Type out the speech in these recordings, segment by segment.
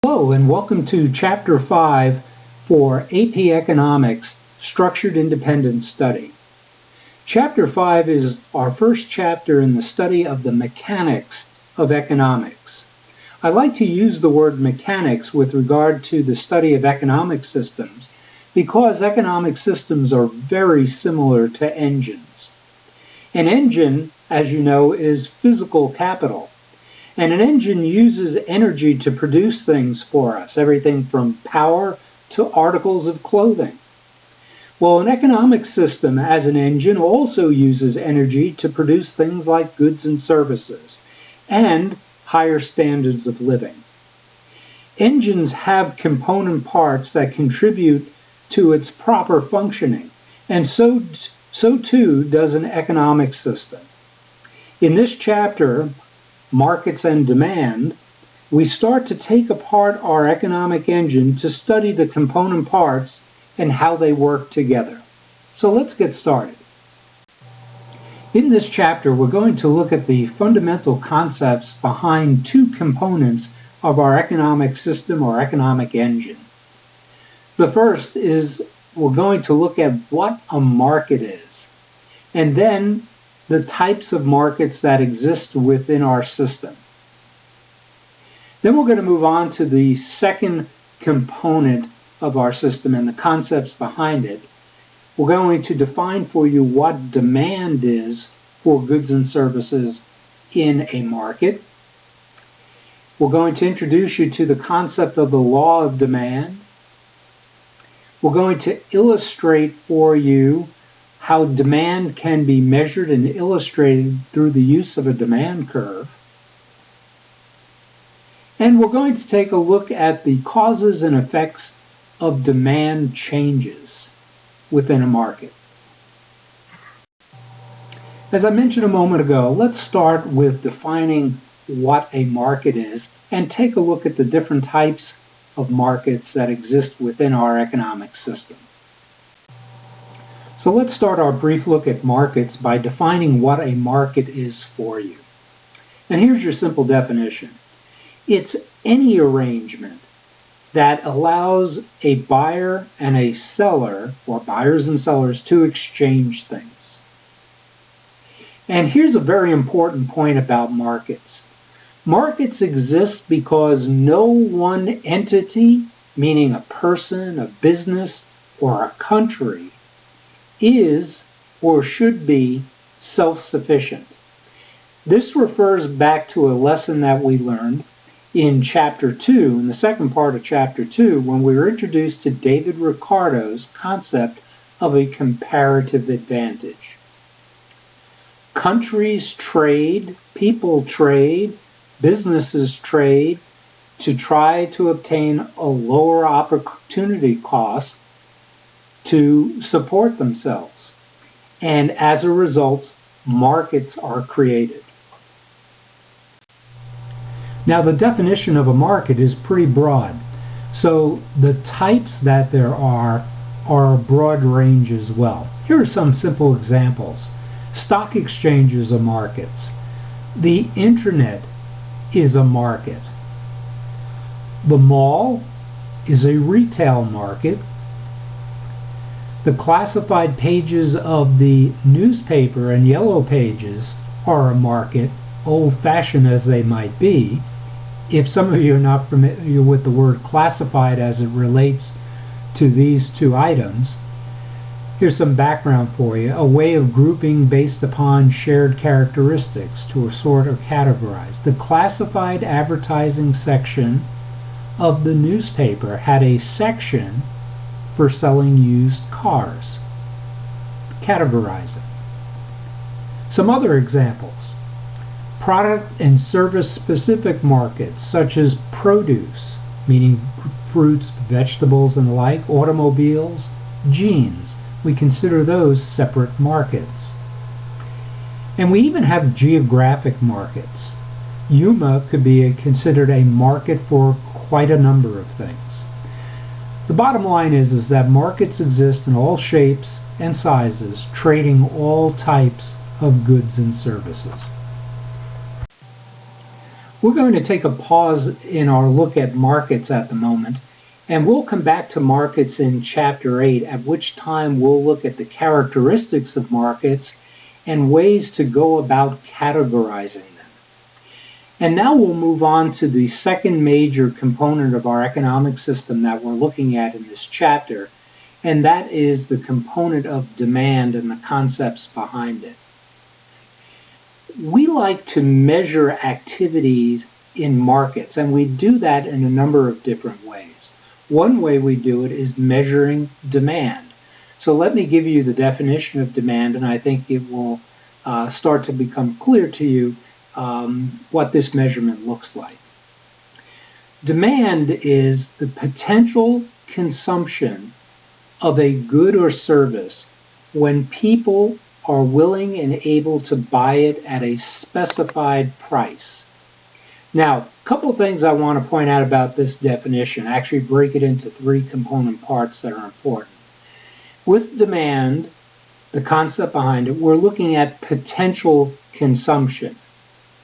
Hello and welcome to Chapter 5 for AP Economics Structured Independent Study. Chapter 5 is our first chapter in the study of the mechanics of economics. I like to use the word mechanics with regard to the study of economic systems because economic systems are very similar to engines. An engine, as you know, is physical capital. And an engine uses energy to produce things for us, everything from power to articles of clothing. Well, an economic system as an engine also uses energy to produce things like goods and services and higher standards of living. Engines have component parts that contribute to its proper functioning, and so too does an economic system. In this chapter, Markets and Demand, we start to take apart our economic engine to study the component parts and how they work together. So let's get started. In this chapter, we're going to look at the fundamental concepts behind two components of our economic system or economic engine. The first is we're going to look at what a market is, and then the types of markets that exist within our system. Then we're going to move on to the second component of our system and the concepts behind it. We're going to define for you what demand is for goods and services in a market. We're going to introduce you to the concept of the law of demand. We're going to illustrate for you how demand can be measured and illustrated through the use of a demand curve. And we're going to take a look at the causes and effects of demand changes within a market. As I mentioned a moment ago, let's start with defining what a market is and take a look at the different types of markets that exist within our economic system. So let's start our brief look at markets by defining what a market is for you. And here's your simple definition. It's any arrangement that allows a buyer and a seller, or buyers and sellers, to exchange things. And here's a very important point about markets. Markets exist because no one entity, meaning a person, a business, or a country, is or should be self-sufficient. This refers back to a lesson that we learned in Chapter 2, in the second part of Chapter 2, when we were introduced to David Ricardo's concept of a comparative advantage. Countries trade, people trade, businesses trade to try to obtain a lower opportunity cost to support themselves. And as a result, markets are created. Now, the definition of a market is pretty broad. So the types that there are a broad range as well. Here are some simple examples. Stock exchanges are markets. The internet is a market. The mall is a retail market. The classified pages of the newspaper and yellow pages are a market, old-fashioned as they might be. If some of you are not familiar with the word classified as it relates to these two items, here's some background for you. A way of grouping based upon shared characteristics to assort or categorize. The classified advertising section of the newspaper had a section for selling used cars. Categorizing. Some other examples. Product and service specific markets such as produce, meaning fruits, vegetables and the like, automobiles, jeans. We consider those separate markets. And we even have geographic markets. Yuma could be considered a market for quite a number of things. The bottom line is that markets exist in all shapes and sizes, trading all types of goods and services. We're going to take a pause in our look at markets at the moment, and we'll come back to markets in Chapter 8, at which time we'll look at the characteristics of markets and ways to go about categorizing them. And now we'll move on to the second major component of our economic system that we're looking at in this chapter, and that is the component of demand and the concepts behind it. We like to measure activities in markets, and we do that in a number of different ways. One way we do it is measuring demand. So let me give you the definition of demand, and I think it will start to become clear to you what this measurement looks like. Demand is the potential consumption of a good or service when people are willing and able to buy it at a specified price. Now, a couple things I want to point out about this definition, actually break it into three component parts that are important. With demand, the concept behind it, we're looking at potential consumption.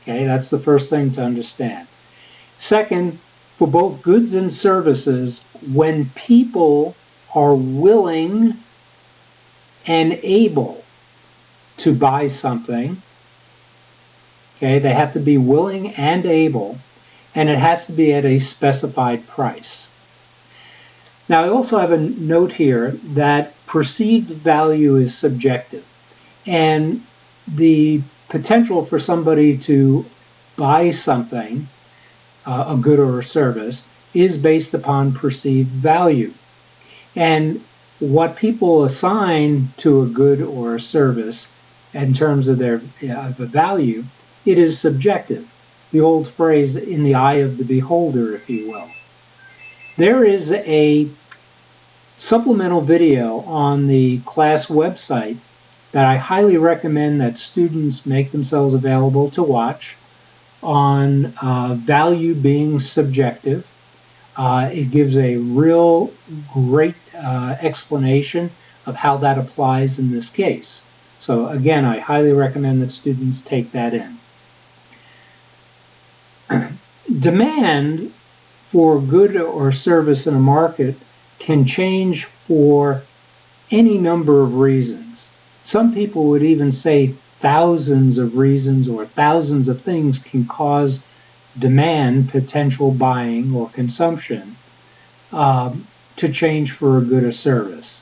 Okay, that's the first thing to understand. Second, for both goods and services, when people are willing and able to buy something, okay, they have to be willing and able, and it has to be at a specified price. Now, I also have a note here that perceived value is subjective, and the potential for somebody to buy something, a good or a service, is based upon perceived value. And what people assign to a good or a service in terms of their the value, it is subjective. The old phrase, in the eye of the beholder, if you will. There is a supplemental video on the class website that I highly recommend that students make themselves available to watch on value being subjective. It gives a real great explanation of how that applies in this case. So again, I highly recommend that students take that in. Demand for good or service in a market can change for any number of reasons. Some people would even say thousands of reasons or thousands of things can cause demand, potential buying or consumption to change for a good or service.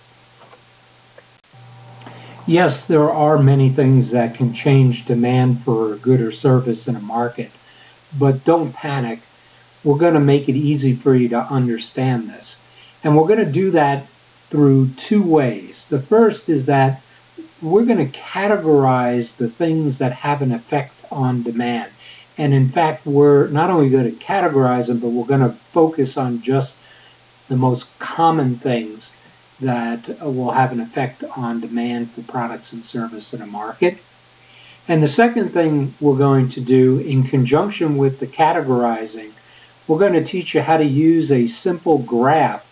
Yes, there are many things that can change demand for a good or service in a market, but don't panic. We're going to make it easy for you to understand this. And we're going to do that through two ways. The first is that we're going to categorize the things that have an effect on demand. And in fact, we're not only going to categorize them, but we're going to focus on just the most common things that will have an effect on demand for products and services in a market. And the second thing we're going to do in conjunction with the categorizing, we're going to teach you how to use a simple graph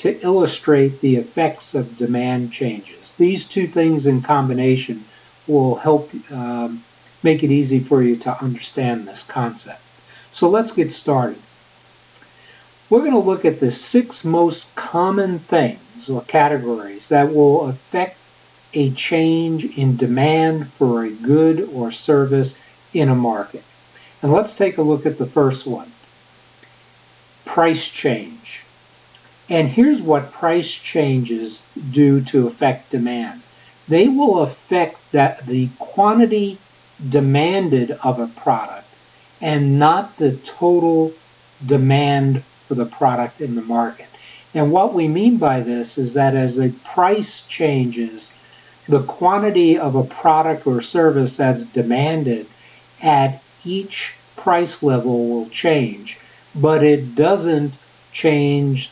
to illustrate the effects of demand changes. These two things in combination will help make it easy for you to understand this concept. So let's get started. We're going to look at the 6 most common things or categories that will affect a change in demand for a good or service in a market. And let's take a look at the first one. Price change. And here's what price changes do to affect demand. They will affect the quantity demanded of a product and not the total demand for the product in the market. And what we mean by this is that as the price changes, the quantity of a product or service that's demanded at each price level will change, but it doesn't change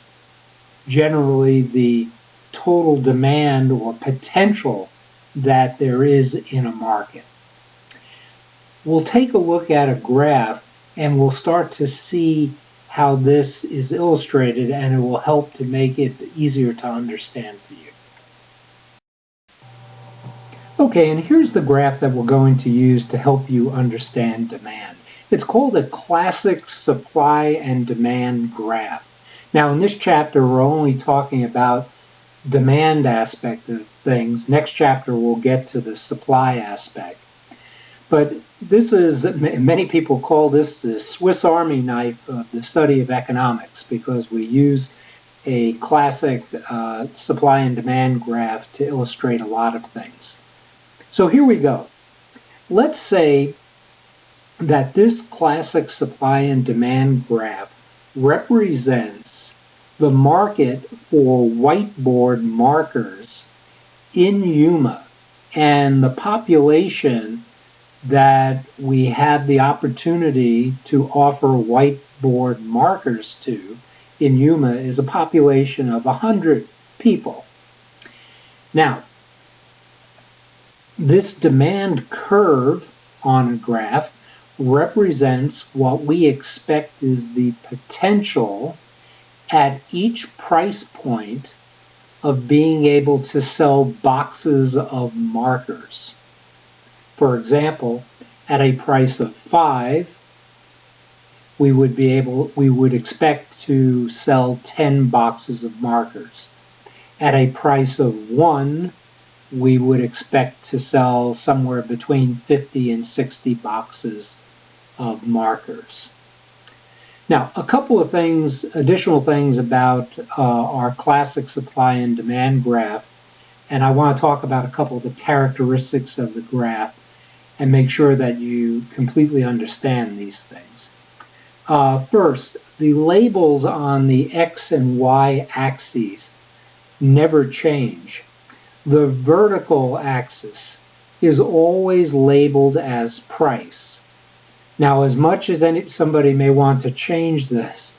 generally the total demand or potential that there is in a market. We'll take a look at a graph and we'll start to see how this is illustrated, and it will help to make it easier to understand for you. Okay, and here's the graph that we're going to use to help you understand demand. It's called a classic supply and demand graph. Now, in this chapter, we're only talking about demand aspect of things. Next chapter, we'll get to the supply aspect. But this is, many people call this the Swiss Army knife of the study of economics, because we use a classic supply and demand graph to illustrate a lot of things. So here we go. Let's say that this classic supply and demand graph represents the market for whiteboard markers in Yuma, and the population that we have the opportunity to offer whiteboard markers to in Yuma is a population of 100 people. Now, this demand curve on a graph represents what we expect is the potential at each price point of being able to sell boxes of markers. For example, at a price of 5, we would expect to sell 10 boxes of markers. At a price of 1, we would expect to sell somewhere between 50 and 60 boxes of markers. Now, a couple of things, additional things about our classic supply and demand graph, and I want to talk about a couple of the characteristics of the graph and make sure that you completely understand these things. First, the labels on the X and Y axes never change. The vertical axis is always labeled as price. Now, as much as somebody may want to change this,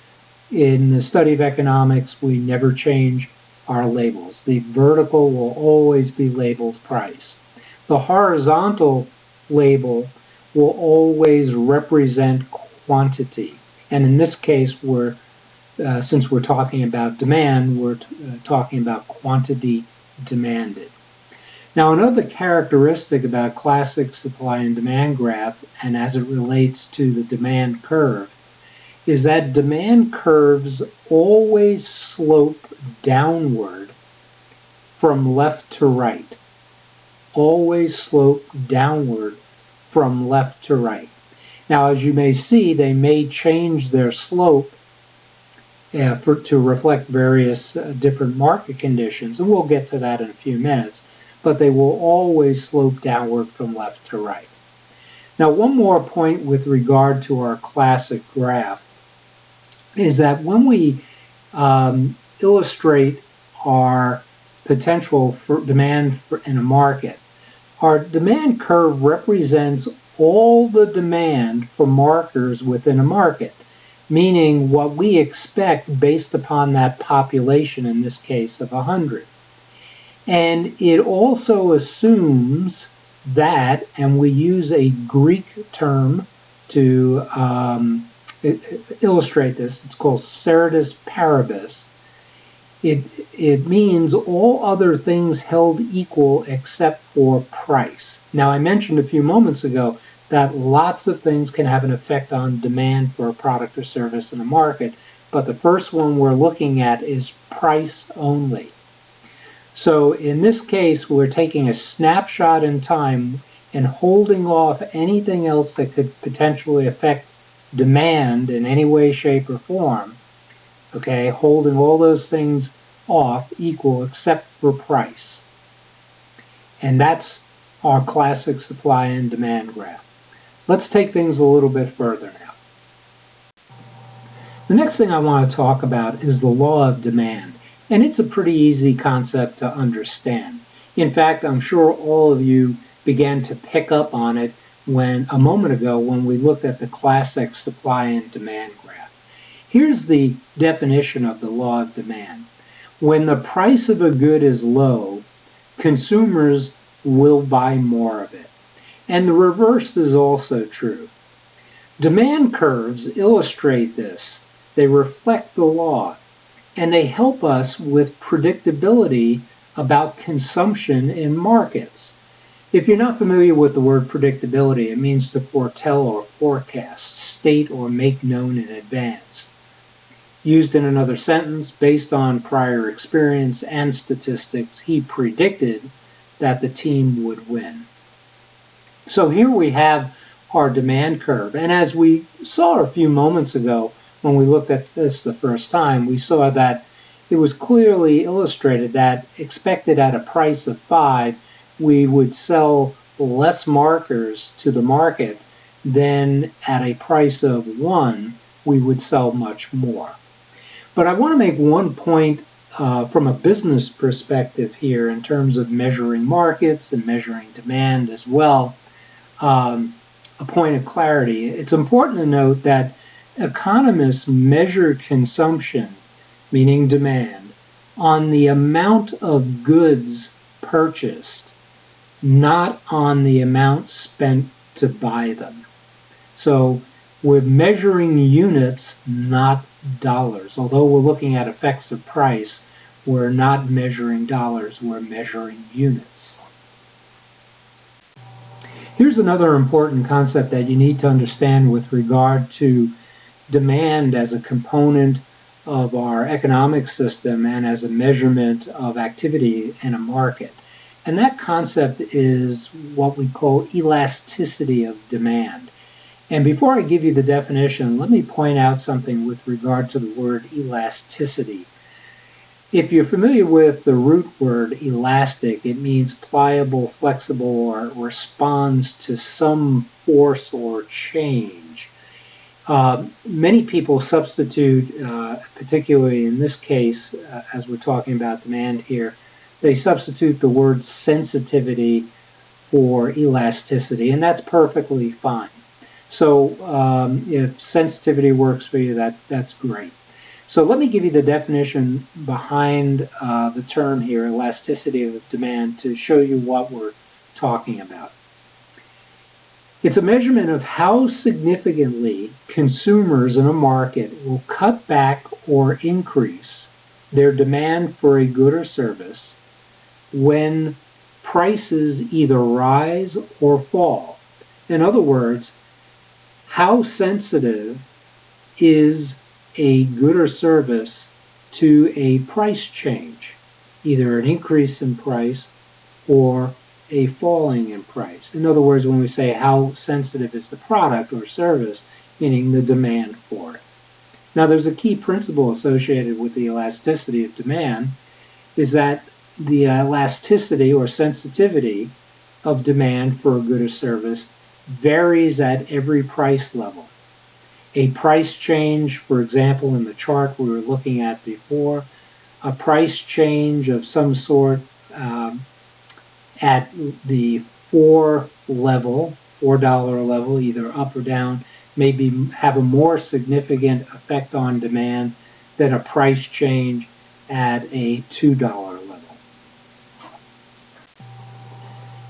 in the study of economics, we never change our labels. The vertical will always be labeled price. The horizontal label will always represent quantity. And in this case, since we're talking about demand, we're talking about quantity demanded. Now, another characteristic about classic supply and demand graph, and as it relates to the demand curve, is that demand curves always slope downward from left to right. Always slope downward from left to right. Now, as you may see, they may change their slope to reflect various different market conditions, and we'll get to that in a few minutes, but they will always slope downward from left to right. Now, one more point with regard to our classic graph is that when we illustrate our potential for demand in a market, our demand curve represents all the demand for markers within a market, meaning what we expect based upon that population, in this case of 100. And it also assumes that, and we use a Greek term to illustrate this, it's called ceteris paribus. It means all other things held equal except for price. Now, I mentioned a few moments ago that lots of things can have an effect on demand for a product or service in a market, but the first one we're looking at is price only. So in this case, we're taking a snapshot in time and holding off anything else that could potentially affect demand in any way, shape, or form. Okay, holding all those things off equal except for price. And that's our classic supply and demand graph. Let's take things a little bit further now. The next thing I want to talk about is the law of demand. And it's a pretty easy concept to understand. In fact, I'm sure all of you began to pick up on it a moment ago when we looked at the classic supply and demand graph. Here's the definition of the law of demand. When the price of a good is low, consumers will buy more of it. And the reverse is also true. Demand curves illustrate this. They reflect the law, and they help us with predictability about consumption in markets. If you're not familiar with the word predictability, it means to foretell or forecast, state or make known in advance. Used in another sentence, based on prior experience and statistics, he predicted that the team would win. So here we have our demand curve. And as we saw a few moments ago when we looked at this the first time, we saw that it was clearly illustrated that expected at a price of 5, we would sell less markers to the market than at a price of 1, we would sell much more. But I want to make one point from a business perspective here in terms of measuring markets and measuring demand as well. A point of clarity. It's important to note that economists measure consumption, meaning demand, on the amount of goods purchased, not on the amount spent to buy them. So we're measuring units, not dollars. Although we're looking at effects of price, we're not measuring dollars, we're measuring units. Here's another important concept that you need to understand with regard to demand as a component of our economic system and as a measurement of activity in a market. And that concept is what we call elasticity of demand. And before I give you the definition, let me point out something with regard to the word elasticity. If you're familiar with the root word elastic, it means pliable, flexible, or responds to some force or change. Many people substitute, particularly in this case, as we're talking about demand here, they substitute the word sensitivity for elasticity, and that's perfectly fine. So if sensitivity works for you, that's great. So let me give you the definition behind the term here, elasticity of demand, to show you what we're talking about. It's a measurement of how significantly consumers in a market will cut back or increase their demand for a good or service when prices either rise or fall. In other words, how sensitive is a good or service to a price change, either an increase in price or a falling in price. In other words, when we say how sensitive is the product or service, meaning the demand for it. Now, there's a key principle associated with the elasticity of demand, is that the elasticity or sensitivity of demand for a good or service varies at every price level. A price change, for example, in the chart we were looking at before, a price change of some sort at the $4 level, either up or down, maybe have a more significant effect on demand than a price change at a $2 level.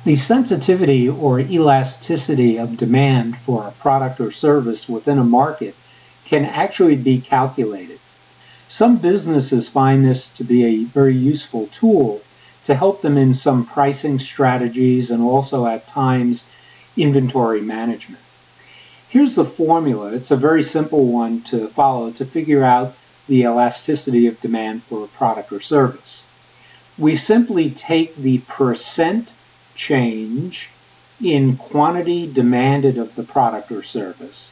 The sensitivity or elasticity of demand for a product or service within a market can actually be calculated. Some businesses find this to be a very useful tool to help them in some pricing strategies and also at times inventory management. Here's the formula. It's a very simple one to follow to figure out the elasticity of demand for a product or service. We simply take the percent change in quantity demanded of the product or service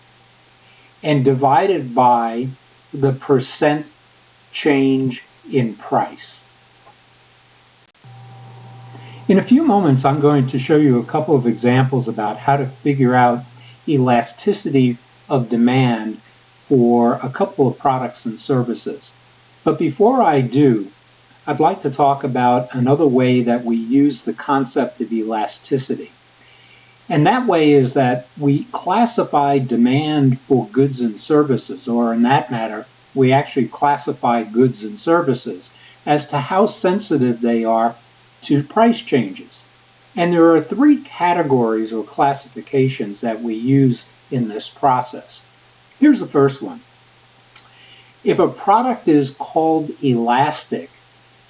and divide it by the percent change in price. In a few moments, I'm going to show you a couple of examples about how to figure out elasticity of demand for a couple of products and services. But before I do, I'd like to talk about another way that we use the concept of elasticity. And that way is that we classify demand for goods and services, or in that matter, we actually classify goods and services as to how sensitive they are to price changes. And there are three categories or classifications that we use in this process. Here's the first one. If a product is called elastic,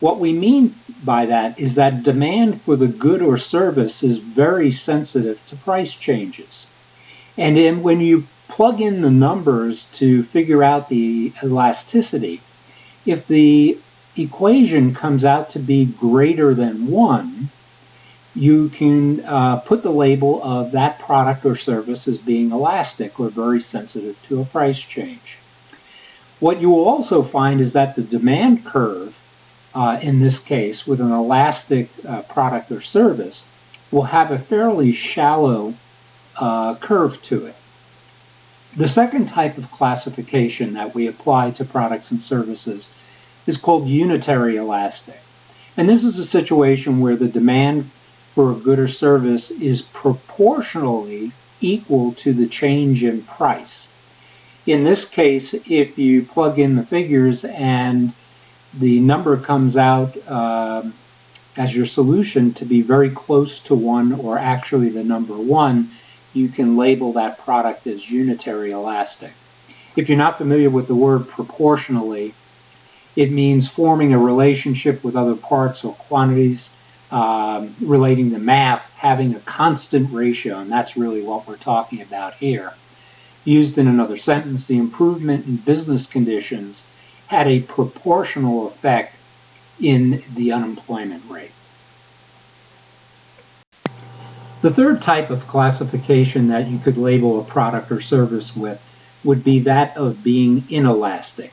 What we mean by that is that demand for the good or service is very sensitive to price changes. And then when you plug in the numbers to figure out the elasticity, if the equation comes out to be greater than 1, you can put the label of that product or service as being elastic or very sensitive to a price change. What you will also find is that the demand curve, in this case with an elastic product or service, will have a fairly shallow curve to it. The second type of classification that we apply to products and services is called unitary elastic. And this is a situation where the demand for a good or service is proportionally equal to the change in price. In this case, if you plug in the figures and the number comes out as your solution to be very close to 1 or actually the number 1, you can label that product as unitary elastic. If you're not familiar with the word proportionally, it means forming a relationship with other parts or quantities, relating to math, having a constant ratio, and that's really what we're talking about here. Used in another sentence, the improvement in business conditions had a proportional effect in the unemployment rate. The third type of classification that you could label a product or service with would be that of being inelastic.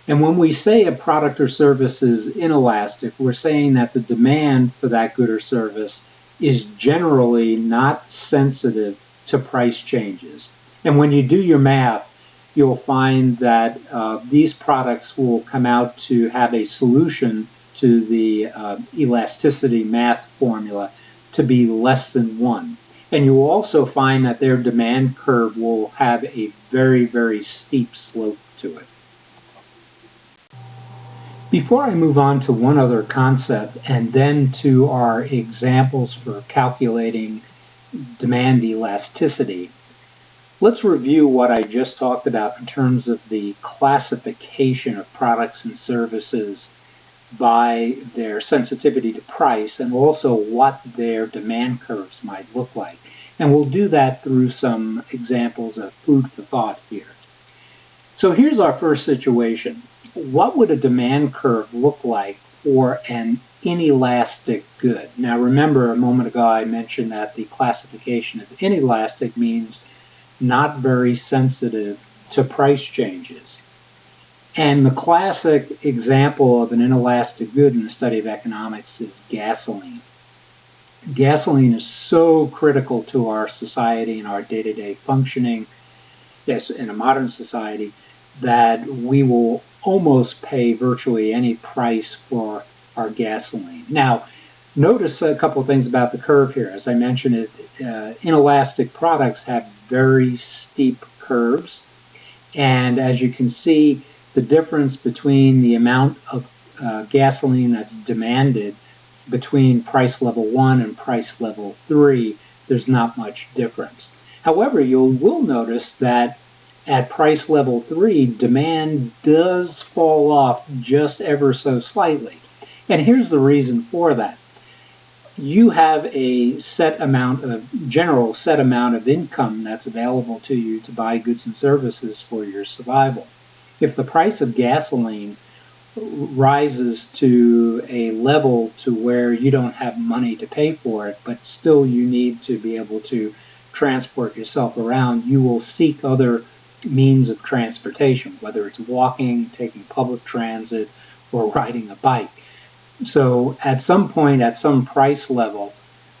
And when we say a product or service is inelastic, we're saying that the demand for that good or service is generally not sensitive to price changes. And when you do your math, you'll find that these products will come out to have a solution to the elasticity math formula to be less than 1. And you will also find that their demand curve will have a very, very steep slope to it. Before I move on to one other concept and then to our examples for calculating demand elasticity, let's review what I just talked about in terms of the classification of products and services by their sensitivity to price and also what their demand curves might look like. And we'll do that through some examples of food for thought here. So here's our first situation. What would a demand curve look like for an inelastic good? Now remember, a moment ago I mentioned that the classification of inelastic means not very sensitive to price changes. And the classic example of an inelastic good in the study of economics is gasoline. Gasoline is so critical to our society and our day-to-day functioning, yes, in a modern society, that we will almost pay virtually any price for our gasoline. Now, notice a couple of things about the curve here. As I mentioned, inelastic products have very steep curves, and as you can see, the difference between the amount of gasoline that's demanded between price level 1 and price level 3, there's not much difference. However, you will notice that at price level 3, demand does fall off just ever so slightly. And here's the reason for that. You have a general set amount of income that's available to you to buy goods and services for your survival. If the price of gasoline rises to a level to where you don't have money to pay for it, but still you need to be able to transport yourself around, you will seek other means of transportation, whether it's walking, taking public transit, or riding a bike. So at some point, at some price level,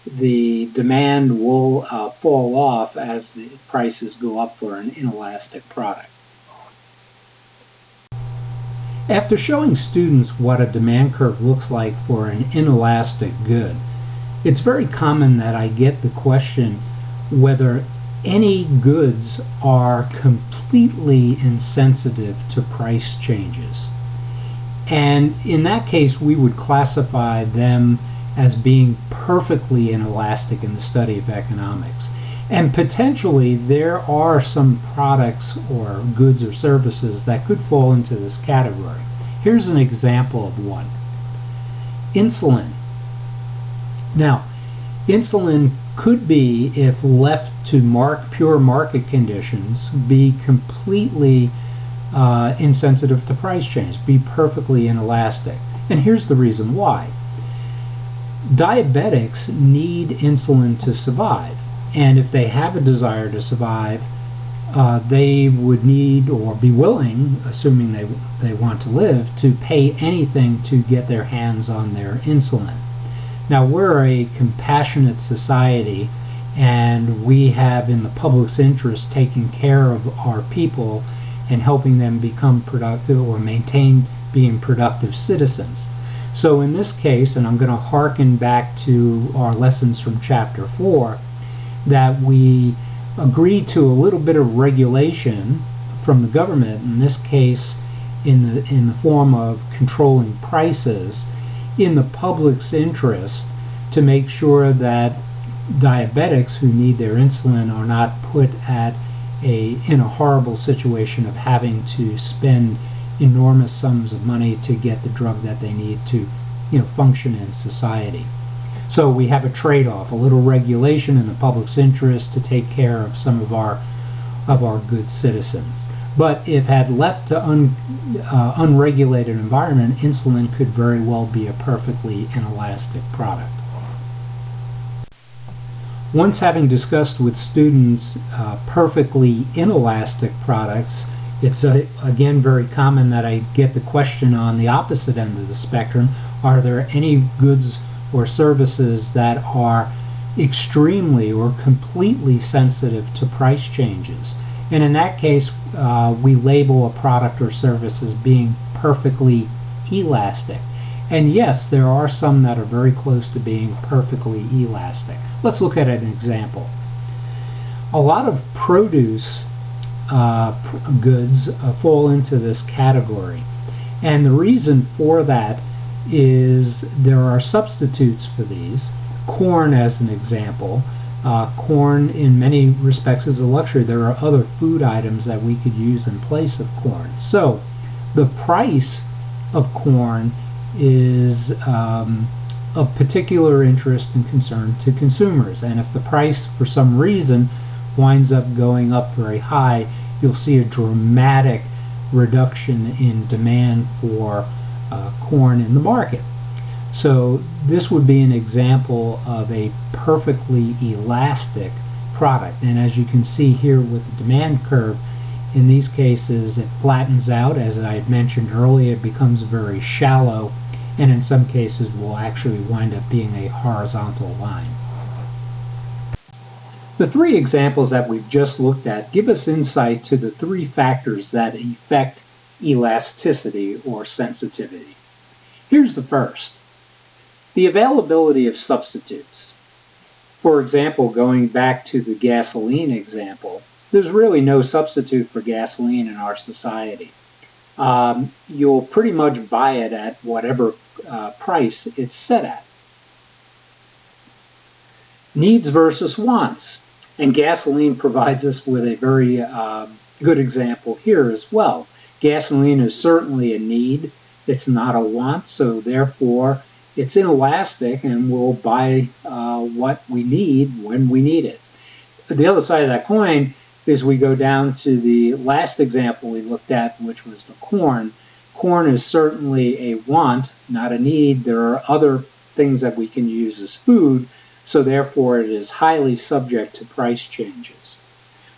the demand will fall off as the prices go up for an inelastic product. After showing students what a demand curve looks like for an inelastic good, it's very common that I get the question whether any goods are completely insensitive to price changes. And in that case, we would classify them as being perfectly inelastic in the study of economics. And potentially there are some products or goods or services that could fall into this category. Here's an example of one. Insulin. Now, insulin could be, if left to pure market conditions, be completely insensitive to price change, be perfectly inelastic. And here's the reason why. Diabetics need insulin to survive, and if they have a desire to survive, they would need or be willing, assuming they want to live, to pay anything to get their hands on their insulin. Now, we're a compassionate society, and we have in the public's interest taking care of our people and helping them become productive or maintain being productive citizens. So in this case, and I'm going to hearken back to our lessons from Chapter 4, that we agree to a little bit of regulation from the government, in this case in the form of controlling prices, in the public's interest, to make sure that diabetics who need their insulin are not put in a horrible situation of having to spend enormous sums of money to get the drug that they need to, function in society. So we have a trade-off, a little regulation in the public's interest to take care of some of our good citizens. But if had left to unregulated environment, insulin could very well be a perfectly inelastic product. Once having discussed with students perfectly inelastic products, it's again very common that I get the question on the opposite end of the spectrum: are there any goods or services that are extremely or completely sensitive to price changes? And in that case, we label a product or service as being perfectly elastic. And yes, there are some that are very close to being perfectly elastic. Let's look at an example. A lot of produce goods fall into this category. And the reason for that is there are substitutes for these. Corn, as an example. Corn, in many respects, is a luxury. There are other food items that we could use in place of corn. So the price of corn is of particular interest and concern to consumers. And if the price, for some reason, winds up going up very high, you'll see a dramatic reduction in demand for corn in the market. So this would be an example of a perfectly elastic product. And as you can see here with the demand curve, in these cases it flattens out. As I had mentioned earlier, it becomes very shallow, and in some cases will actually wind up being a horizontal line. The three examples that we've just looked at give us insight to the three factors that affect elasticity or sensitivity. Here's the first: the availability of substitutes. For example, going back to the gasoline example, there's really no substitute for gasoline in our society. You'll pretty much buy it at whatever price it's set at. Needs versus wants. And gasoline provides us with a very good example here as well. Gasoline is certainly a need. It's not a want, so therefore it's inelastic, and we'll buy what we need when we need it. But the other side of that coin is we go down to the last example we looked at, which was the corn. Corn is certainly a want, not a need. There are other things that we can use as food, so therefore it is highly subject to price changes.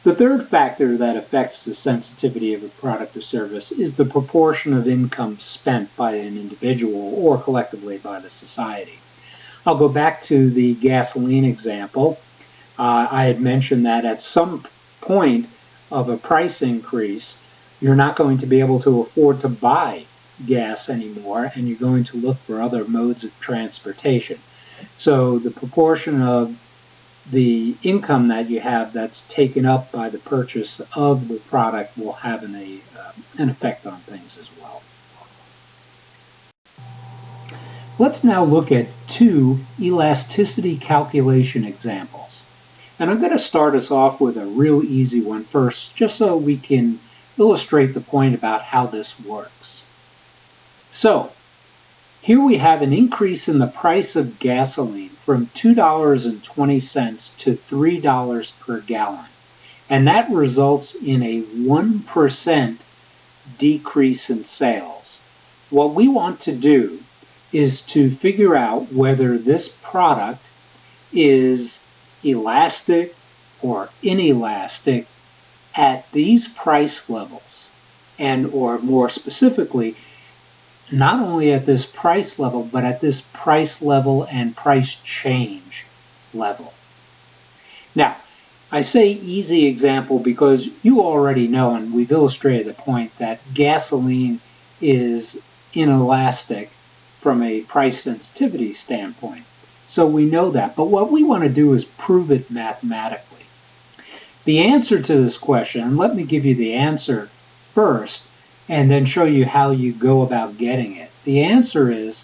The third factor that affects the sensitivity of a product or service is the proportion of income spent by an individual or collectively by the society. I'll go back to the gasoline example. I had mentioned that at some point of a price increase, you're not going to be able to afford to buy gas anymore, and you're going to look for other modes of transportation. So the proportion of the income that you have that's taken up by the purchase of the product will have an effect on things as well. Let's now look at two elasticity calculation examples. And I'm going to start us off with a real easy one first, just so we can illustrate the point about how this works. So, Here we have an increase in the price of gasoline from $2.20 to $3 per gallon, and that results in a 1% decrease in sales. What we want to do is to figure out whether this product is elastic or inelastic at these price levels, and or more specifically, not only at this price level, but at this price level and price change level. Now, I say easy example because you already know, and we've illustrated the point, that gasoline is inelastic from a price sensitivity standpoint. So we know that. But what we want to do is prove it mathematically. The answer to this question, and let me give you the answer first, and then show you how you go about getting it. The answer is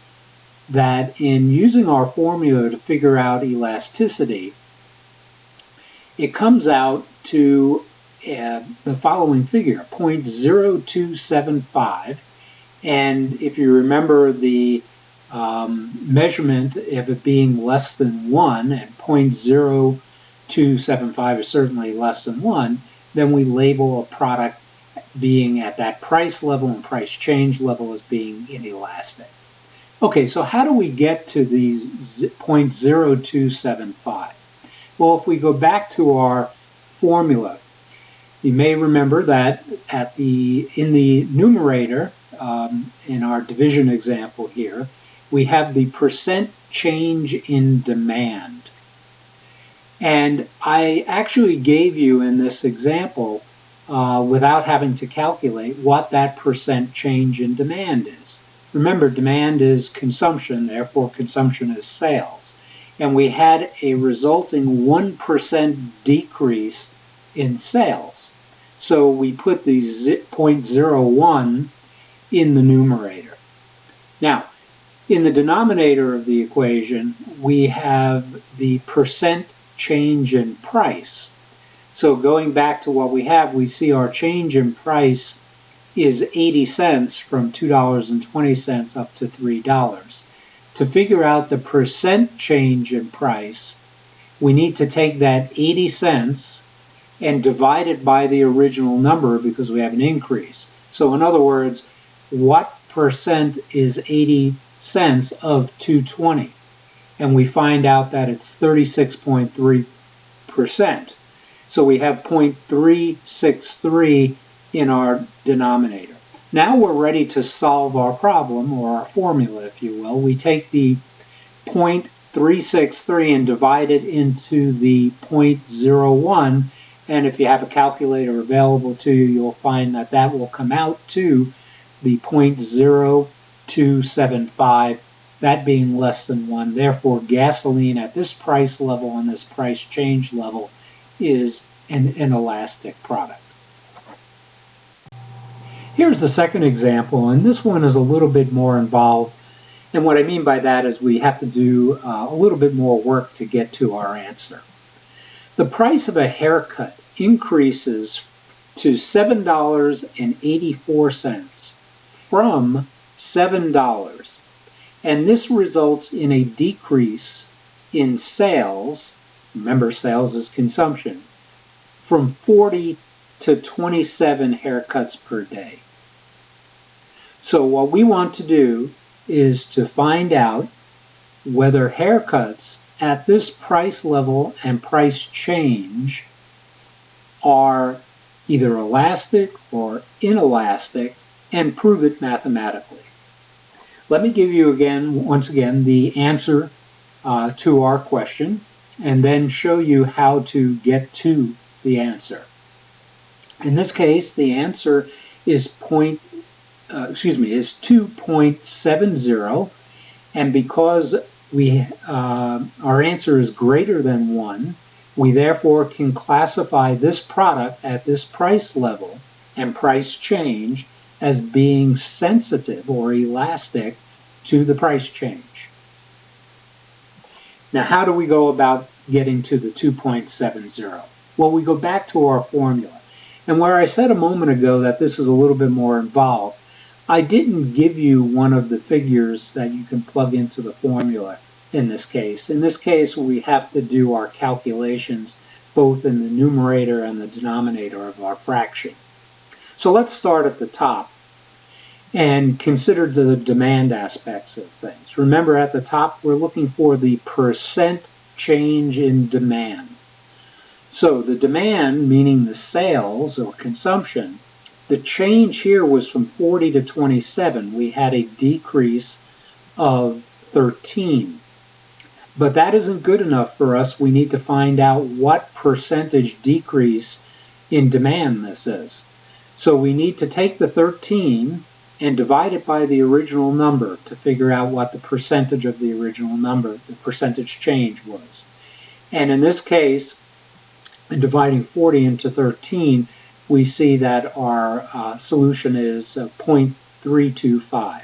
that in using our formula to figure out elasticity, it comes out to the following figure, 0.0275. And if you remember the measurement of it being less than 1, and 0.0275 is certainly less than 1, then we label a product being at that price level and price change level as being inelastic. Okay, so how do we get to these 0.0275? Well, if we go back to our formula, you may remember that in the numerator, in our division example here, we have the percent change in demand. And I actually gave you in this example, without having to calculate, what that percent change in demand is. Remember, demand is consumption, therefore consumption is sales. And we had a resulting 1% decrease in sales. So we put the 0.01 in the numerator. Now, in the denominator of the equation, we have the percent change in price. So going back to what we have, we see our change in price is 80 cents from $2.20 up to $3. To figure out the percent change in price, we need to take that 80 cents and divide it by the original number because we have an increase. So in other words, what percent is 80 cents of 220? And we find out that it's 36.3%. So we have 0.363 in our denominator. Now we're ready to solve our problem, or our formula, if you will. We take the 0.363 and divide it into the 0.01, and if you have a calculator available to you, you'll find that that will come out to the 0.0275, that being less than 1. Therefore, gasoline at this price level and this price change level is an inelastic product. Here's the second example, and this one is a little bit more involved. And what I mean by that is we have to do a little bit more work to get to our answer. The price of a haircut increases to $7.84 from $7, and this results in a decrease in sales. Remember, sales is consumption, from 40 to 27 haircuts per day. So what we want to do is to find out whether haircuts at this price level and price change are either elastic or inelastic, and prove it mathematically. Let me give you once again, the answer to our question, and then show you how to get to the answer. In this case, the answer is 2.70, and because our answer is greater than 1, we therefore can classify this product at this price level and price change as being sensitive or elastic to the price change. Now, how do we go about getting to the 2.70? Well, we go back to our formula. And where I said a moment ago that this is a little bit more involved, I didn't give you one of the figures that you can plug into the formula in this case. In this case, we have to do our calculations both in the numerator and the denominator of our fraction. So let's start at the top and consider the demand aspects of things. Remember, at the top, we're looking for the percent change in demand. So the demand, meaning the sales or consumption, the change here was from 40 to 27. We had a decrease of 13. But that isn't good enough for us. We need to find out what percentage decrease in demand this is. So we need to take the 13 and divide it by the original number to figure out what the percentage of the original number, the percentage change was. And in this case, in dividing 40 into 13, we see that our solution is 0.325.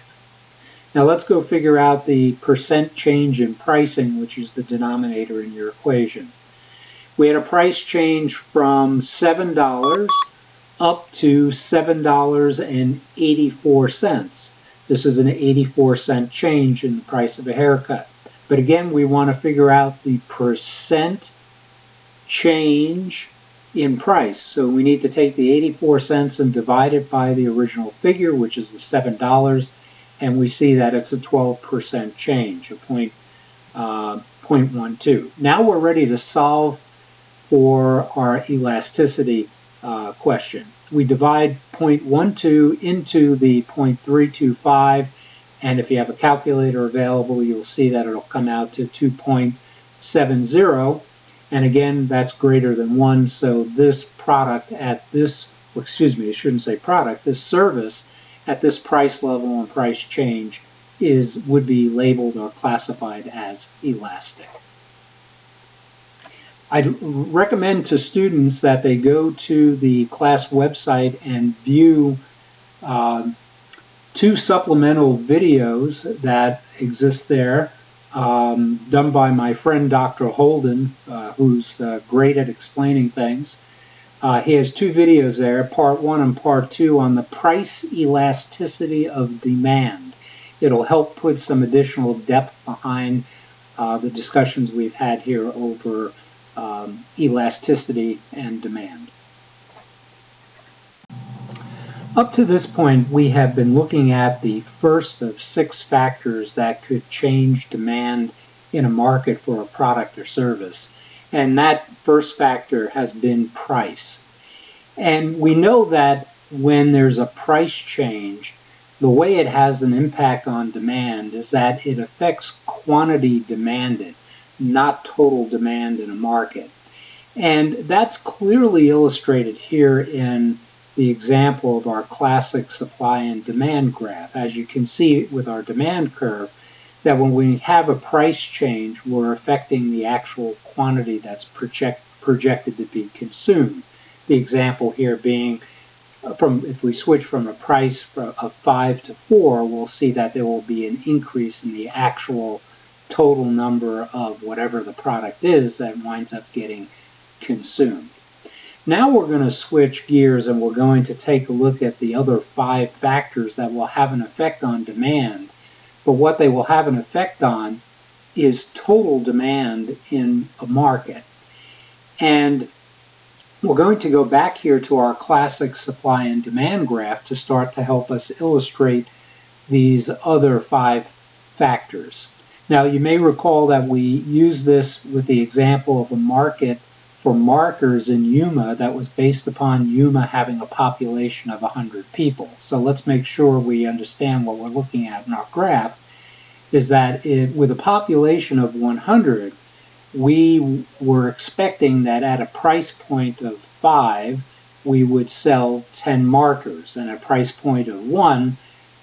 Now let's go figure out the percent change in pricing, which is the denominator in your equation. We had a price change from $7 up to $7.84. This is an 84-cent change in the price of a haircut. But again, we want to figure out the percent change in price. So we need to take the 84 cents and divide it by the original figure, which is the $7, and we see that it's a 12% change, a 0.12. Now we're ready to solve for our elasticity question. We divide 0.12 into the 0.325, and if you have a calculator available, you'll see that it'll come out to 2.70. And again, that's greater than 1, so this product at this, excuse me, I shouldn't say product, this service at this price level and price change would be labeled or classified as elastic. I'd recommend to students that they go to the class website and view 2 supplemental videos that exist there, done by my friend Dr. Holden, who's great at explaining things. He has 2 videos there, part 1 and part 2, on the price elasticity of demand. It'll help put some additional depth behind the discussions we've had here over elasticity and demand. Up to this point, we have been looking at the first of 6 factors that could change demand in a market for a product or service. And that first factor has been price. And we know that when there's a price change, the way it has an impact on demand is that it affects quantity demanded, not total demand in a market. And that's clearly illustrated here in the example of our classic supply and demand graph. As you can see with our demand curve, that when we have a price change, we're affecting the actual quantity that's projected to be consumed. The example here being, if we switch from a price of 5 to 4, we'll see that there will be an increase in the actual total number of whatever the product is that winds up getting consumed. Now we're going to switch gears and we're going to take a look at the other 5 factors that will have an effect on demand. But what they will have an effect on is total demand in a market. And we're going to go back here to our classic supply and demand graph to start to help us illustrate these other 5 factors. Now you may recall that we used this with the example of a market for markers in Yuma that was based upon Yuma having a population of 100 people. So let's make sure we understand what we're looking at in our graph, is that with a population of 100, we were expecting that at a price point of 5, we would sell 10 markers, and at a price point of 1,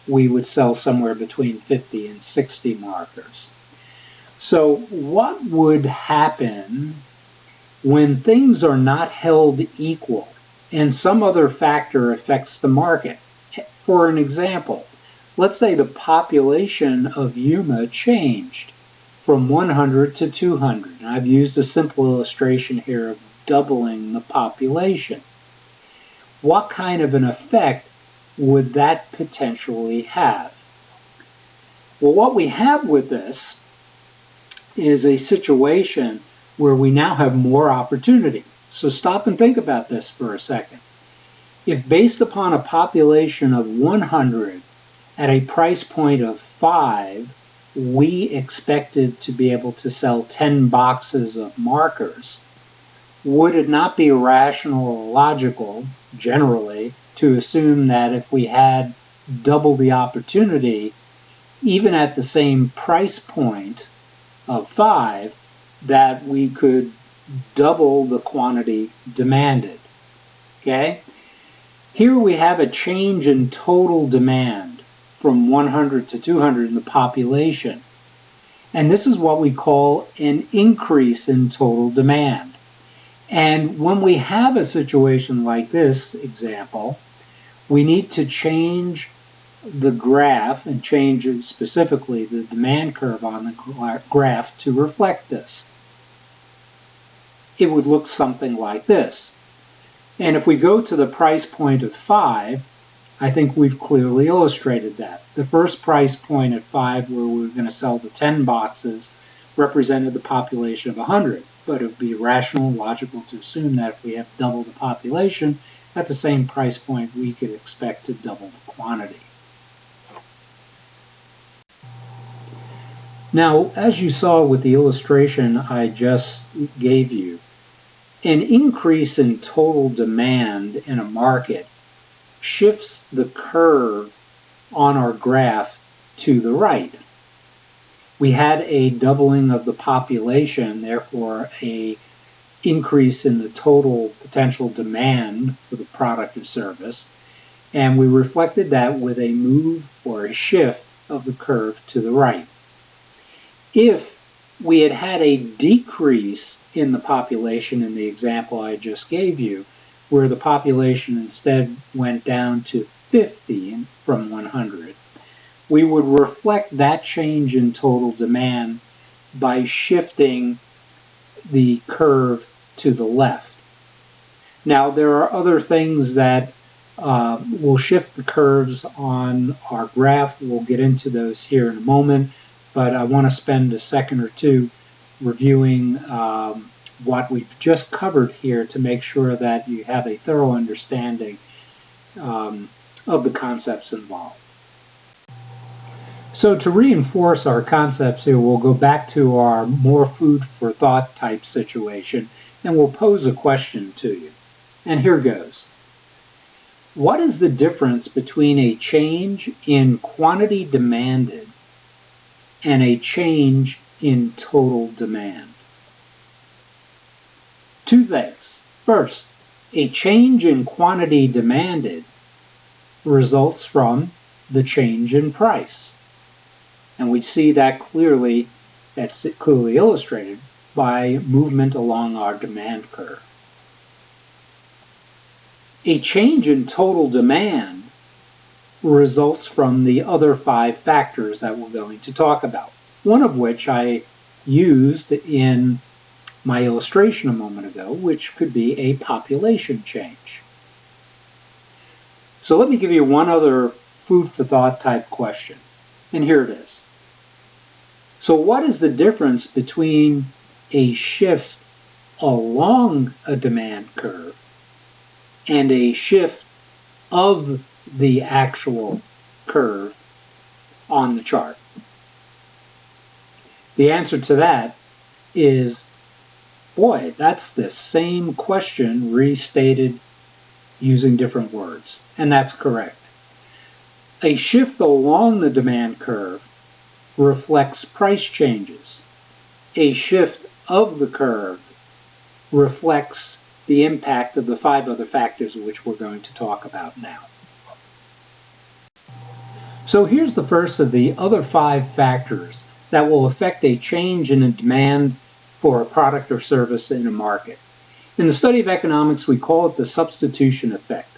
we would sell somewhere between 50 and 60 markers. So what would happen when things are not held equal and some other factor affects the market? For an example, let's say the population of Yuma changed from 100 to 200. And I've used a simple illustration here of doubling the population. What kind of an effect would that potentially have? Well, what we have with this is a situation where we now have more opportunity. So stop and think about this for a second. If based upon a population of 100 at a price point of 5, we expected to be able to sell 10 boxes of markers, would it not be rational or logical, generally, to assume that if we had double the opportunity, even at the same price point of 5, that we could double the quantity demanded? Okay? Here we have a change in total demand from 100 to 200 in the population. And this is what we call an increase in total demand. And when we have a situation like this example, we need to change the graph and change specifically the demand curve on the graph to reflect this. It would look something like this. And if we go to the price point of 5, I think we've clearly illustrated that. The first price point at 5, where we were going to sell the 10 boxes, represented the population of 100. But it would be rational and logical to assume that if we have double the population, at the same price point, we could expect to double the quantity. Now, as you saw with the illustration I just gave you, an increase in total demand in a market shifts the curve on our graph to the right. We had a doubling of the population, therefore an increase in the total potential demand for the product or service, and we reflected that with a move or a shift of the curve to the right. If we had had a decrease in the population in the example I just gave you, where the population instead went down to 50 from 100, we would reflect that change in total demand by shifting the curve to the left. Now, there are other things that will shift the curves on our graph. We'll get into those here in a moment, but I want to spend a second or two reviewing what we've just covered here to make sure that you have a thorough understanding of the concepts involved. So to reinforce our concepts here, we'll go back to our more food for thought type situation, and we'll pose a question to you. And here goes. What is the difference between a change in quantity demanded and a change in total demand? Two things. First, a change in quantity demanded results from the change in price. And we see that clearly, that's clearly illustrated by movement along our demand curve. A change in total demand results from the other 5 factors that we're going to talk about, one of which I used in my illustration a moment ago, which could be a population change. So let me give you one other food for thought type question, and here it is. So what is the difference between a shift along a demand curve and a shift of the actual curve on the chart? The answer to that is, boy, that's the same question restated using different words, and that's correct. A shift along the demand curve reflects price changes. A shift of the curve reflects the impact of the 5 other factors which we're going to talk about now. So here's the first of the other 5 factors that will affect a change in the demand for a product or service in a market. In the study of economics, we call it the substitution effect.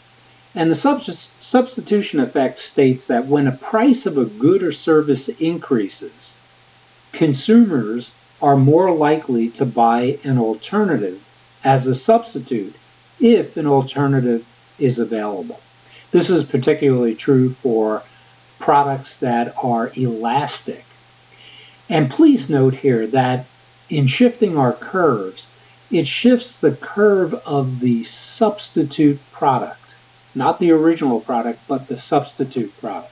And the substitution effect states that when a price of a good or service increases, consumers are more likely to buy an alternative as a substitute if an alternative is available. This is particularly true for products that are elastic. And please note here that in shifting our curves, it shifts the curve of the substitute product, not the original product, but the substitute product.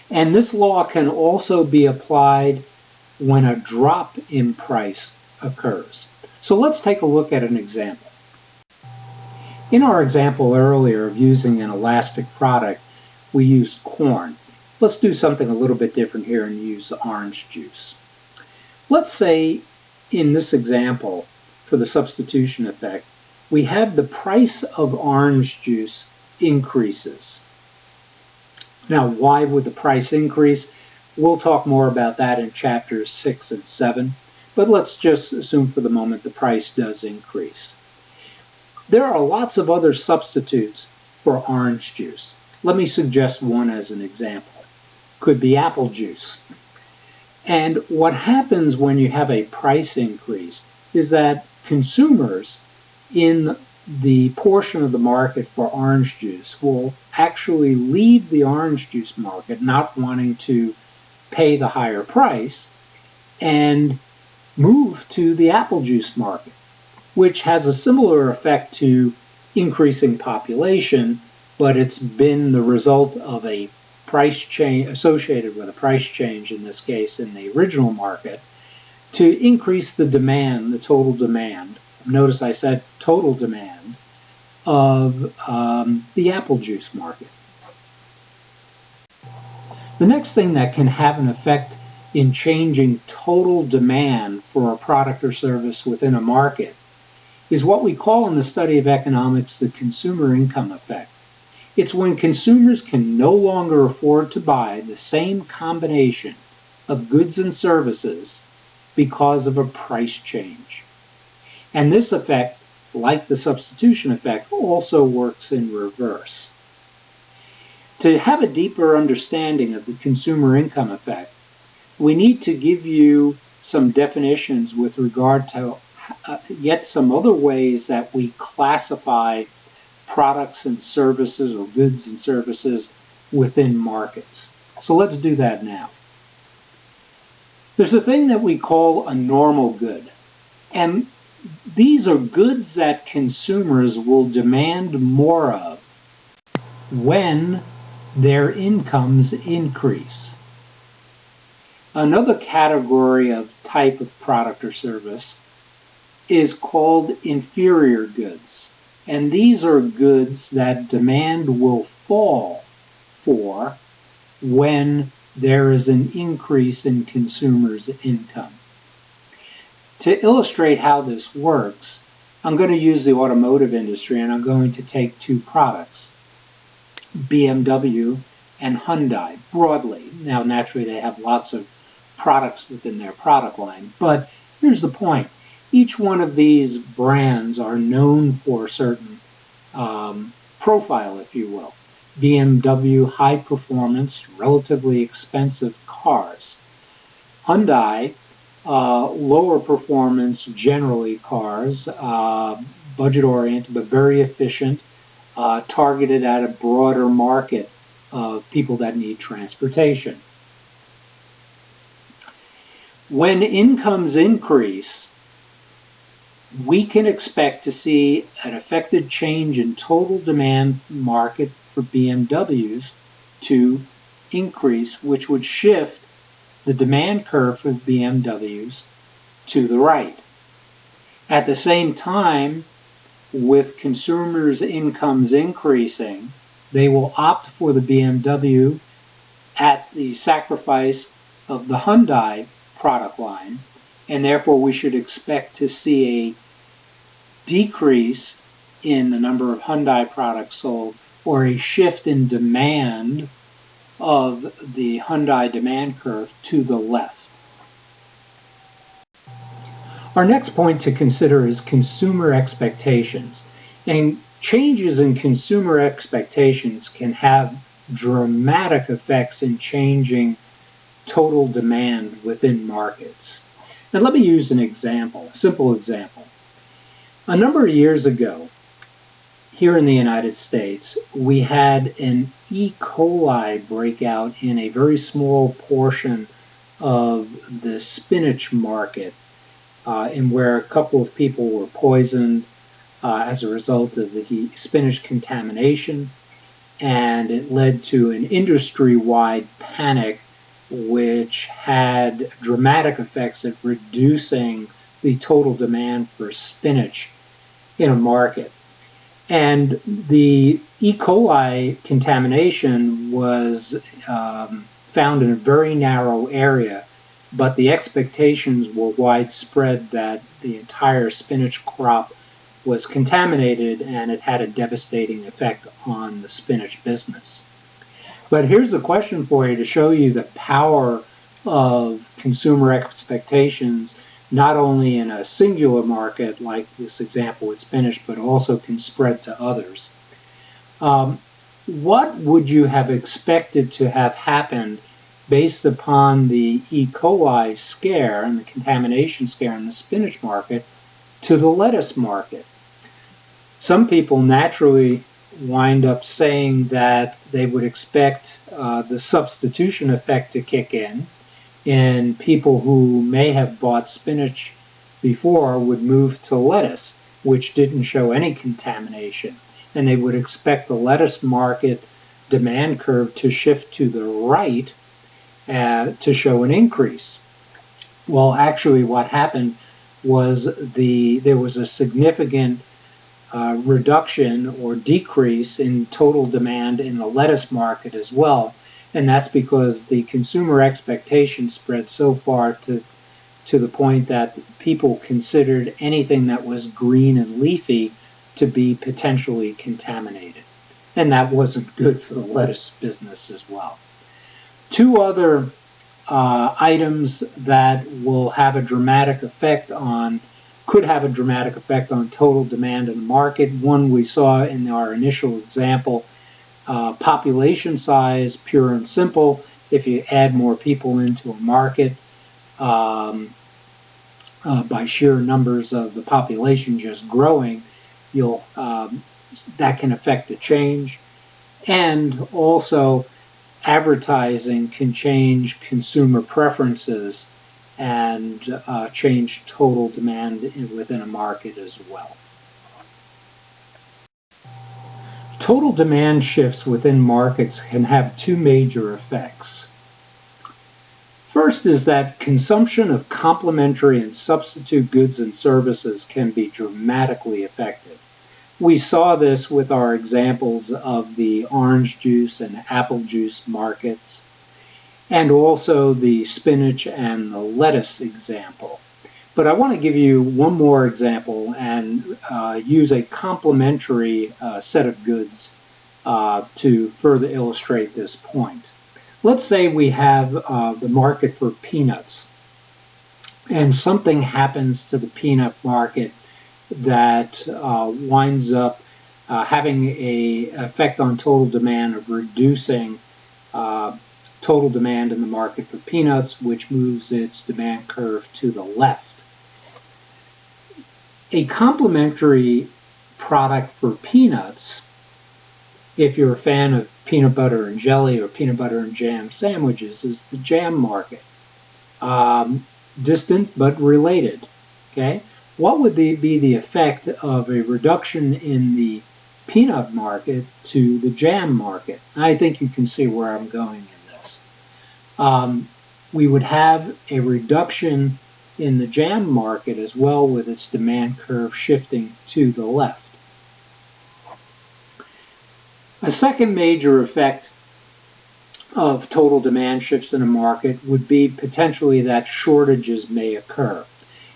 And this law can also be applied when a drop in price occurs. So let's take a look at an example. In our example earlier of using an elastic product, we used corn. Let's do something a little bit different here and use orange juice. Let's say in this example, for the substitution effect, we have the price of orange juice increases. Now, why would the price increase? We'll talk more about that in chapters 6 and 7, but let's just assume for the moment the price does increase. There are lots of other substitutes for orange juice. Let me suggest one as an example. Could be apple juice. And what happens when you have a price increase is that consumers in the portion of the market for orange juice will actually leave the orange juice market not wanting to pay the higher price and move to the apple juice market, which has a similar effect to increasing population, but it's been the result of a price change associated with a price change, in this case in the original market, to increase the demand, the total demand. Notice I said total demand of the apple juice market. The next thing that can have an effect in changing total demand for a product or service within a market is what we call in the study of economics the consumer income effect. It's when consumers can no longer afford to buy the same combination of goods and services because of a price change. And this effect, like the substitution effect, also works in reverse. To have a deeper understanding of the consumer income effect, we need to give you some definitions with regard to yet some other ways that we classify products and services or goods and services within markets. So let's do that now. There's a thing that we call a normal good, and these are goods that consumers will demand more of when their incomes increase. Another category of type of product or service is called inferior goods, and these are goods that demand will fall for when there is an increase in consumers' income. To illustrate how this works, I'm going to use the automotive industry, and I'm going to take two products, BMW and Hyundai, broadly. Now, naturally, they have lots of products within their product line, but here's the point. Each one of these brands are known for a certain profile, if you will. BMW, high performance, relatively expensive cars. Hyundai, lower performance, generally cars, budget oriented but very efficient, targeted at a broader market of people that need transportation. When incomes increase, we can expect to see an affected change in total demand market for BMWs to increase, which would shift the demand curve for BMWs to the right. At the same time, with consumers' incomes increasing, they will opt for the BMW at the sacrifice of the Hyundai product line, and therefore we should expect to see a decrease in the number of Hyundai products sold, or a shift in demand of the Hyundai demand curve to the left. Our next point to consider is consumer expectations. And changes in consumer expectations can have dramatic effects in changing total demand within markets. Now let me use an example, a simple example. A number of years ago, here in the United States, we had an E. coli breakout in a very small portion of the spinach market, in where a couple of people were poisoned as a result of the spinach contamination, and it led to an industry-wide panic which had dramatic effects at reducing the total demand for spinach in a market. And the E. coli contamination was found in a very narrow area, but the expectations were widespread that the entire spinach crop was contaminated and it had a devastating effect on the spinach business. But here's a question for you to show you the power of consumer expectations, not only in a singular market like this example with spinach, but also can spread to others. What would you have expected to have happened based upon the E. coli scare and the contamination scare in the spinach market to the lettuce market? Some people naturally wind up saying that they would expect the substitution effect to kick in people who may have bought spinach before would move to lettuce, which didn't show any contamination, and they would expect the lettuce market demand curve to shift to the right to show an increase. Well, actually what happened was there was a significant reduction or decrease in total demand in the lettuce market as well, and that's because the consumer expectation spread so far to the point that people considered anything that was green and leafy to be potentially contaminated, and that wasn't good for the lettuce business as well. Two other items that will have a dramatic effect could have a dramatic effect on total demand in the market. One we saw in our initial example, population size, pure and simple. If you add more people into a market by sheer numbers of the population just growing, that can affect the change. And also, advertising can change consumer preferences and change total demand within a market as well. Total demand shifts within markets can have two major effects. First is that consumption of complementary and substitute goods and services can be dramatically affected. We saw this with our examples of the orange juice and apple juice markets, and also the spinach and the lettuce example. But I want to give you one more example and use a complementary set of goods to further illustrate this point. Let's say we have the market for peanuts, and something happens to the peanut market that winds up having an effect on total demand of reducing total demand in the market for peanuts, which moves its demand curve to the left. A complementary product for peanuts, if you're a fan of peanut butter and jelly or peanut butter and jam sandwiches, is the jam market. Distant but related. Okay? What would be the effect of a reduction in the peanut market to the jam market? I think you can see where I'm going in this. We would have a reduction in the jam market as well, with its demand curve shifting to the left. A second major effect of total demand shifts in a market would be potentially that shortages may occur.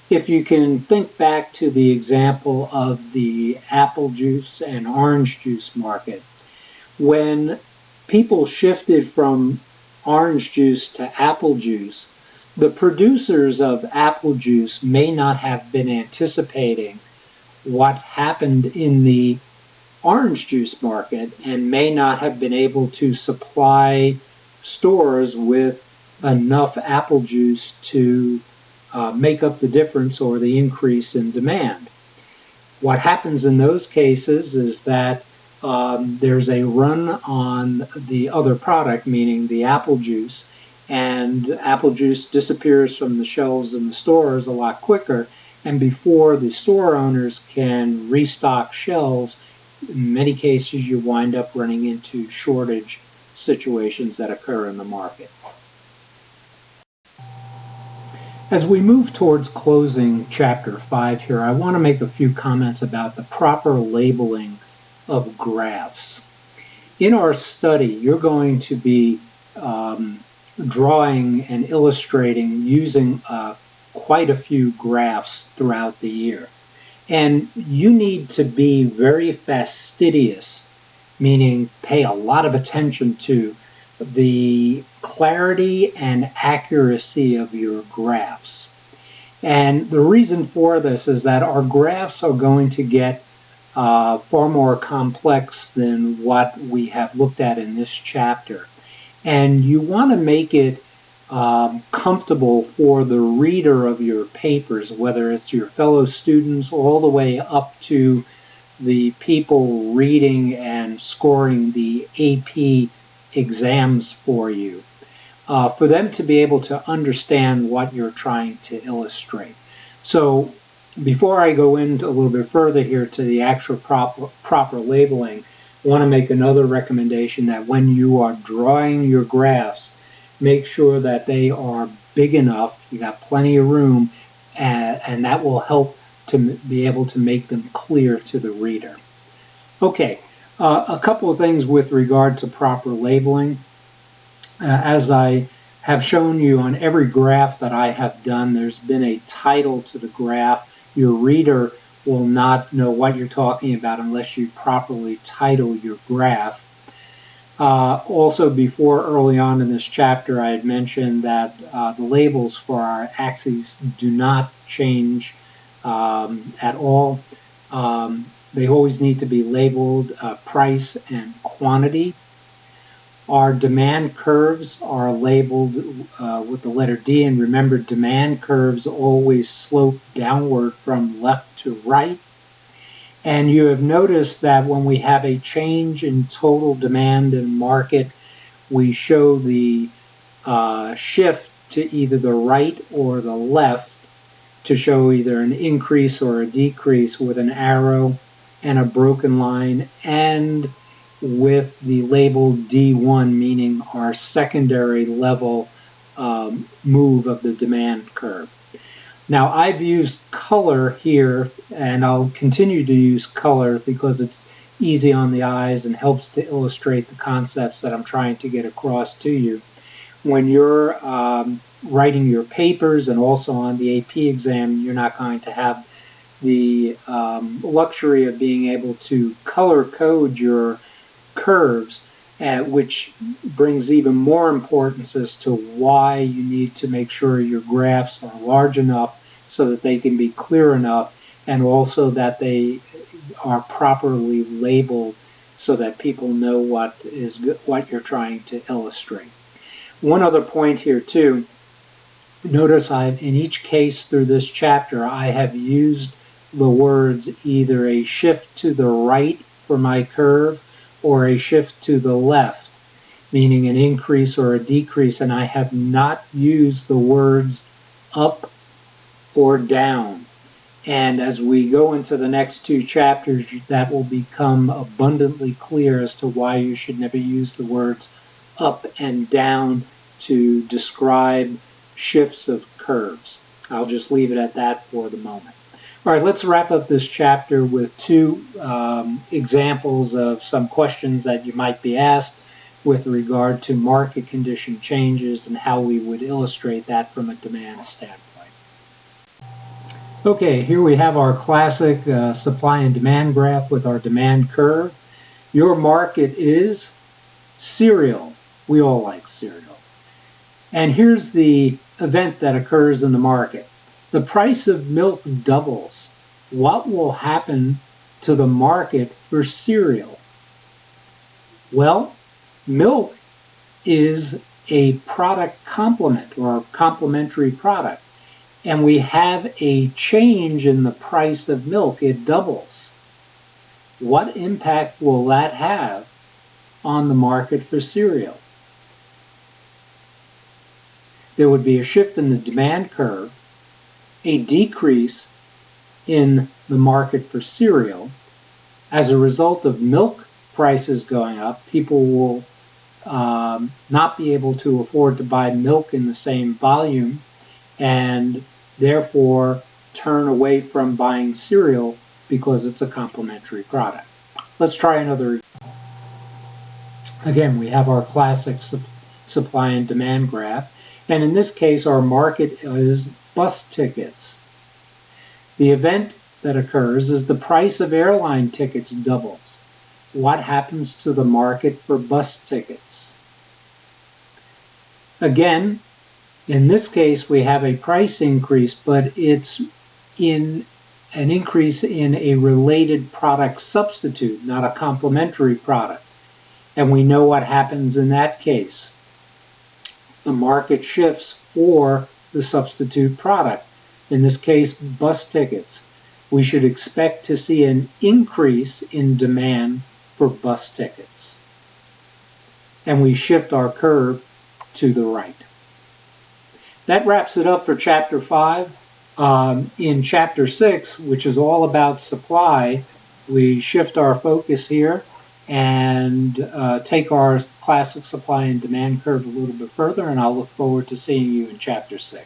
If you can think back to the example of the apple juice and orange juice market, when people shifted from orange juice to apple juice, the producers of apple juice may not have been anticipating what happened in the orange juice market and may not have been able to supply stores with enough apple juice to make up the difference or the increase in demand. What happens in those cases is that there's a run on the other product, meaning the apple juice, and apple juice disappears from the shelves in the stores a lot quicker, and before the store owners can restock shelves, in many cases you wind up running into shortage situations that occur in the market. As we move towards closing Chapter 5 here, I want to make a few comments about the proper labeling of graphs. In our study, you're going to be drawing and illustrating using quite a few graphs throughout the year. And you need to be very fastidious, meaning pay a lot of attention to the clarity and accuracy of your graphs. And the reason for this is that our graphs are going to get far more complex than what we have looked at in this chapter. And you want to make it comfortable for the reader of your papers, whether it's your fellow students all the way up to the people reading and scoring the AP exams for you, for them to be able to understand what you're trying to illustrate. So before I go into a little bit further here to the actual proper labeling, I want to make another recommendation that when you are drawing your graphs, make sure that they are big enough, you got plenty of room, and that will help to be able to make them clear to the reader. Okay, a couple of things with regard to proper labeling. As I have shown you on every graph that I have done, there's been a title to the graph. Your reader will not know what you're talking about unless you properly title your graph. Also, before early on in this chapter, I had mentioned that the labels for our axes do not change at all. They always need to be labeled price and quantity. Our demand curves are labeled with the letter D, and remember, demand curves always slope downward from left to right. And you have noticed that when we have a change in total demand in market, we show the shift to either the right or the left to show either an increase or a decrease with an arrow and a broken line, and with the label D1, meaning our secondary level move of the demand curve. Now, I've used color here, and I'll continue to use color because it's easy on the eyes and helps to illustrate the concepts that I'm trying to get across to you. When you're writing your papers and also on the AP exam, you're not going to have the luxury of being able to color code your curves, which brings even more importance as to why you need to make sure your graphs are large enough so that they can be clear enough, and also that they are properly labeled so that people know what you're trying to illustrate. One other point here too, notice in each case through this chapter I have used the words either a shift to the right for my curve or a shift to the left, meaning an increase or a decrease, and I have not used the words up or down. And as we go into the next two chapters, that will become abundantly clear as to why you should never use the words up and down to describe shifts of curves. I'll just leave it at that for the moment. All right, let's wrap up this chapter with two examples of some questions that you might be asked with regard to market condition changes and how we would illustrate that from a demand standpoint. Okay, here we have our classic supply and demand graph with our demand curve. Your market is cereal. We all like cereal. And here's the event that occurs in the market. The price of milk doubles. What will happen to the market for cereal? Well, milk is a product complement or a complementary product. and we have a change in the price of milk, it doubles. What impact will that have on the market for cereal? There would be a shift in the demand curve, a decrease in the market for cereal. As a result of milk prices going up, people will not be able to afford to buy milk in the same volume and therefore turn away from buying cereal because it's a complementary product. Let's try another. Again, we have our classic supply and demand graph, and in this case our market is bus tickets. The event that occurs is the price of airline tickets doubles. What happens to the market for bus tickets? Again, in this case we have a price increase, but it's in an increase in a related product substitute, not a complementary product. And we know what happens in that case. The market shifts for the substitute product. In this case, bus tickets. We should expect to see an increase in demand for bus tickets. And we shift our curve to the right. That wraps it up for Chapter 5. In Chapter 6, which is all about supply, we shift our focus here and take our classic supply and demand curve a little bit further, and I'll look forward to seeing you in Chapter 6.